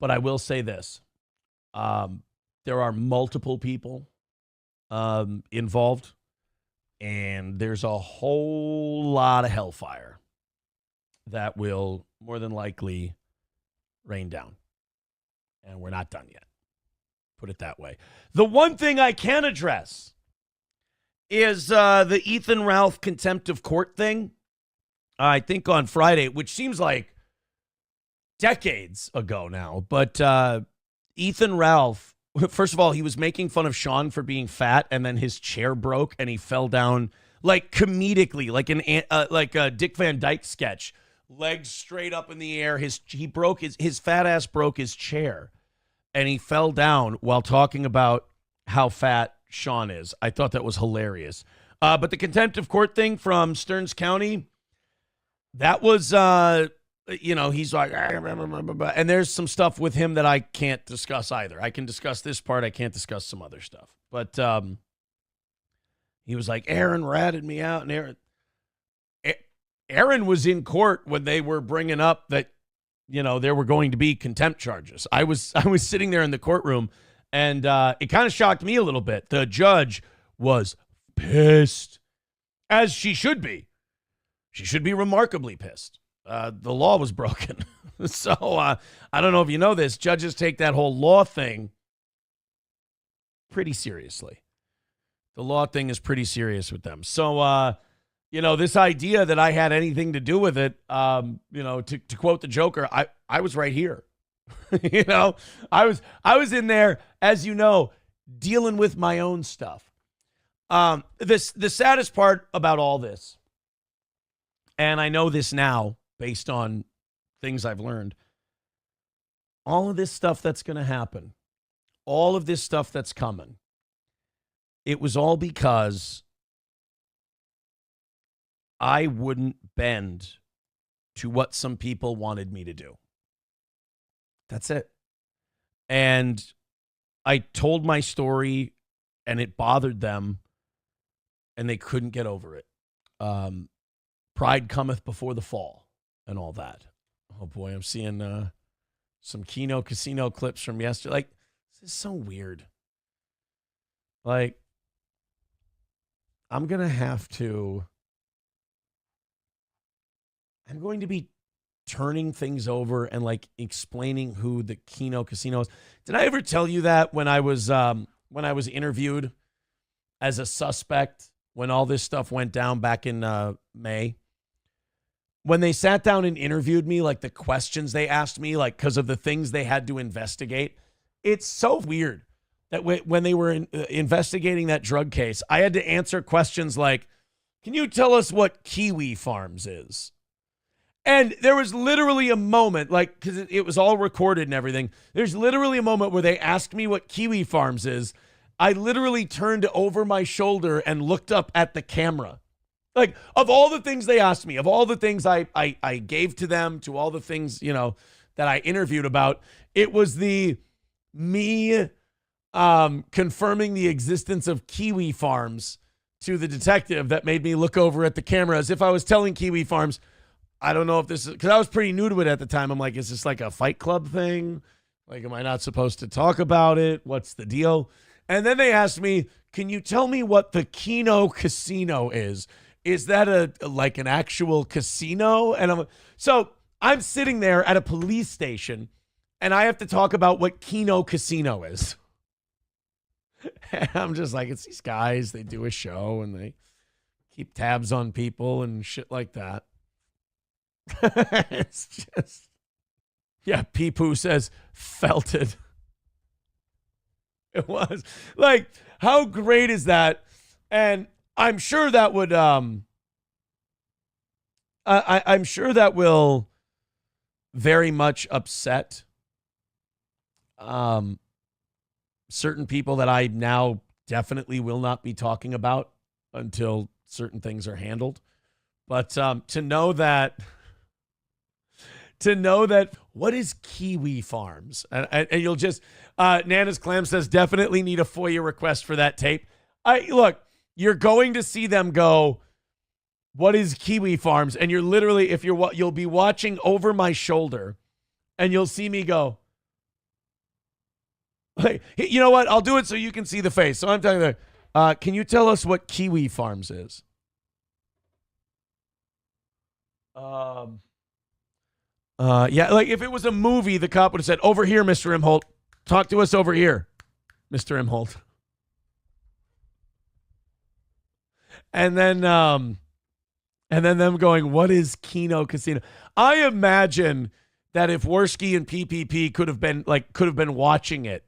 But I will say this. There are multiple people involved, and there's a whole lot of hellfire that will more than likely rain down. And we're not done yet. Put it that way. The one thing I can address is the Ethan Ralph contempt of court thing. I think on Friday, which seems like decades ago now. But Ethan Ralph, first of all, he was making fun of Sean for being fat, and then his chair broke and he fell down like comedically, like a Dick Van Dyke sketch. Legs straight up in the air. His fat ass broke his chair, and he fell down while talking about how fat Sean is. I thought that was hilarious. But the contempt of court thing from Stearns County, that was, he's like, and there's some stuff with him that I can't discuss either. I can discuss this part. I can't discuss some other stuff. But he was like, Aaron ratted me out, and Aaron was in court when they were bringing up that, there were going to be contempt charges. I was sitting there in the courtroom, and it kind of shocked me a little bit. The judge was pissed, as she should be. She should be remarkably pissed. The law was broken. So I don't know if you know this. Judges take that whole law thing pretty seriously. The law thing is pretty serious with them. So, this idea that I had anything to do with it, to quote the Joker, I was right here. I was in there, as you know, dealing with my own stuff. The saddest part about all this, and I know this now based on things I've learned, all of this stuff that's going to happen, all of this stuff that's coming, it was all because I wouldn't bend to what some people wanted me to do. That's it. And I told my story, and it bothered them, and they couldn't get over it. Pride cometh before the fall and all that. Oh, boy, I'm seeing some Kino casino clips from yesterday. Like, this is so weird. Like, I'm going to be turning things over and like explaining who the Kino casino is. Did I ever tell you that when I was interviewed as a suspect when all this stuff went down back in May? When they sat down and interviewed me, like the questions they asked me, like because of the things they had to investigate, it's so weird that when they were investigating that drug case, I had to answer questions like, "Can you tell us what Kiwi Farms is?" And there was literally a moment, like, because it was all recorded and everything. There's literally a moment where they asked me what Kiwi Farms is. I literally turned over my shoulder and looked up at the camera. Like, of all the things they asked me, of all the things I gave to them, to all the things, that I interviewed about, it was me confirming the existence of Kiwi Farms to the detective that made me look over at the camera as if I was telling Kiwi Farms, I don't know if this is, because I was pretty new to it at the time. I'm like, is this like a Fight Club thing? Like, am I not supposed to talk about it? What's the deal? And then they asked me, can you tell me what the Kino casino is? Is that like an actual casino? And I'm sitting there at a police station, and I have to talk about what Kino casino is. And I'm just like, it's these guys. They do a show, and they keep tabs on people and shit like that. It's just, yeah, Peepoo says felted. It was like, how great is that? And I'm sure that would, I'm sure that will very much upset certain people that I now definitely will not be talking about until certain things are handled. But to know that what is Kiwi Farms? And you'll just, Nana's Clam says, definitely need a FOIA request for that tape. Look, you're going to see them go, what is Kiwi Farms? And you're literally, you'll be watching over my shoulder, and you'll see me go, Like, you know what? I'll do it so you can see the face. So I'm telling you, can you tell us what Kiwi Farms is? Yeah, like if it was a movie, the cop would have said, "Over here, Mr. Imholt. Talk to us over here, Mr. Imholt." And then them going, "What is Kino Casino?" I imagine that if Worski and PPP could have been watching it,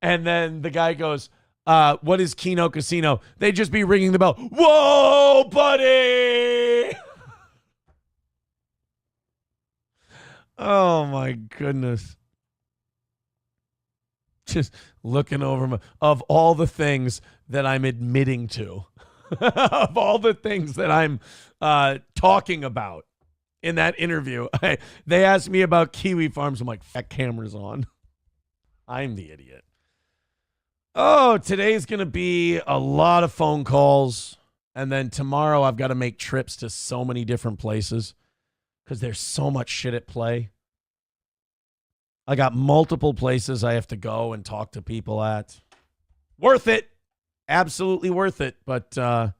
and then the guy goes, "What is Kino Casino?" They'd just be ringing the bell. Whoa, buddy! Oh my goodness. Just looking over of all the things that I'm admitting to, of all the things that I'm talking about in that interview. They asked me about Kiwi Farms. I'm like, that camera's on. I'm the idiot. Oh, today's going to be a lot of phone calls. And then tomorrow I've got to make trips to so many different places because there's so much shit at play. I got multiple places I have to go and talk to people at. Worth it. Absolutely worth it. But, oh,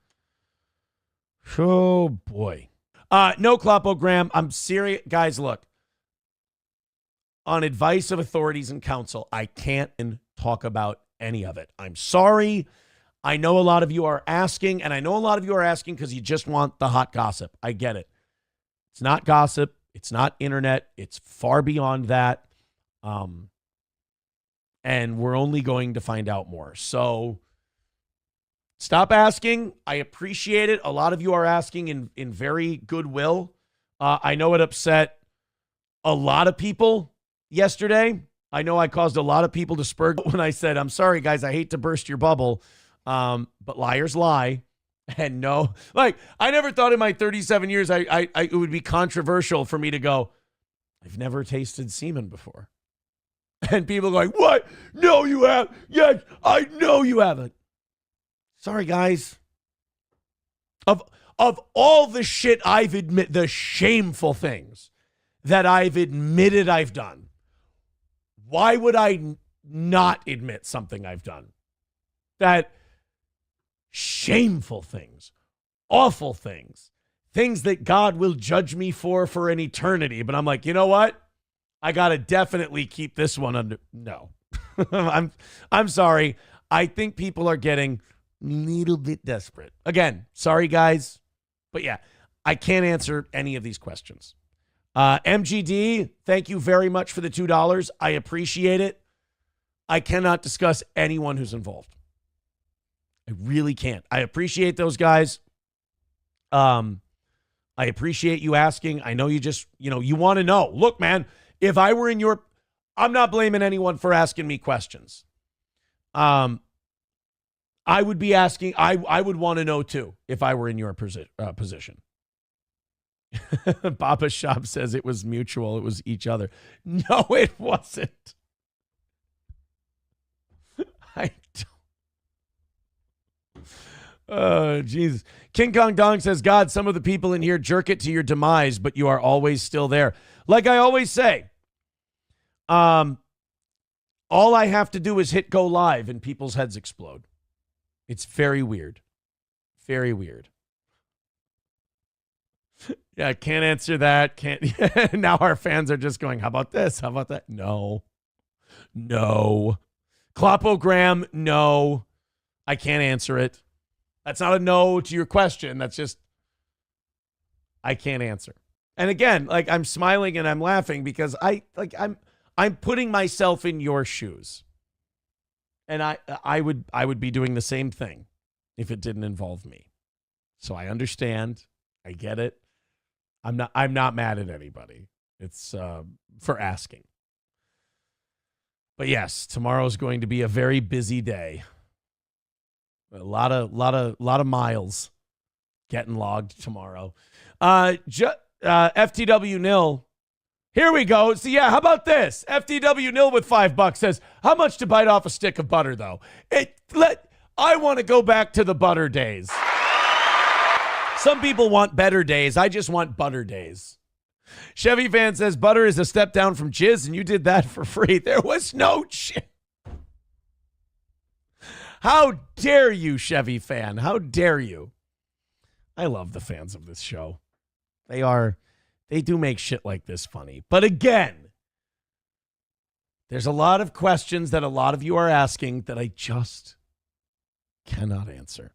boy. No Clopogram. I'm serious. Guys, look. On advice of authorities and counsel, I can't talk about any of it. I'm sorry. I know a lot of you are asking, and I know a lot of you are asking because you just want the hot gossip. I get it. It's not gossip. It's not internet. It's far beyond that. And we're only going to find out more. So stop asking. I appreciate it. A lot of you are asking in very goodwill. I know it upset a lot of people yesterday. I know I caused a lot of people to spur when I said, "I'm sorry, guys, I hate to burst your bubble, but liars lie." And no, like, I never thought in my 37 years it would be controversial for me to go, "I've never tasted semen before." And people going, "What? No, you have. Yes, I know you haven't." Sorry, guys. Of all the shit I've admitted, the shameful things that I've admitted I've done, why would I not admit something I've done? That shameful things, awful things, things that God will judge me for an eternity. But I'm like, you know what? I got to definitely keep this one under. No, I'm sorry. I think people are getting a little bit desperate. Again, sorry, guys. But yeah, I can't answer any of these questions. MGD, thank you very much for the $2. I appreciate it. I cannot discuss anyone who's involved. I really can't. I appreciate those guys. I appreciate you asking. I know you just, you want to know. Look, man, if I were in your, I'm not blaming anyone for asking me questions. I would be asking, I would want to know too, if I were in your position. Baba Shop says it was mutual. It was each other. No, it wasn't. I don't. Oh, Jesus. King Kong Dong says, "God, some of the people in here jerk it to your demise, but you are always still there." Like I always say, all I have to do is hit go live and people's heads explode. It's very weird. Very weird. Yeah, can't answer that. Can't. Now our fans are just going, "How about this? How about that?" No. Clopogram, no. I can't answer it. That's not a no to your question. That's just, I can't answer. And again, like, I'm smiling and I'm laughing because I'm putting myself in your shoes. And I would be doing the same thing if it didn't involve me. So I understand. I get it. I'm not mad at anybody. It's for asking. But yes, tomorrow's going to be a very busy day. A lot of miles getting logged tomorrow. FTW Nil. Here we go. So yeah, how about this? FTW Nil with $5 says, "How much to bite off a stick of butter though?" I want to go back to the butter days. Some people want better days. I just want butter days. Chevy Fan says, "Butter is a step down from jizz, and you did that for free." There was no How dare you, Chevy fan? How dare you? I love the fans of this show. They do make shit like this funny. But again, there's a lot of questions that a lot of you are asking that I just cannot answer.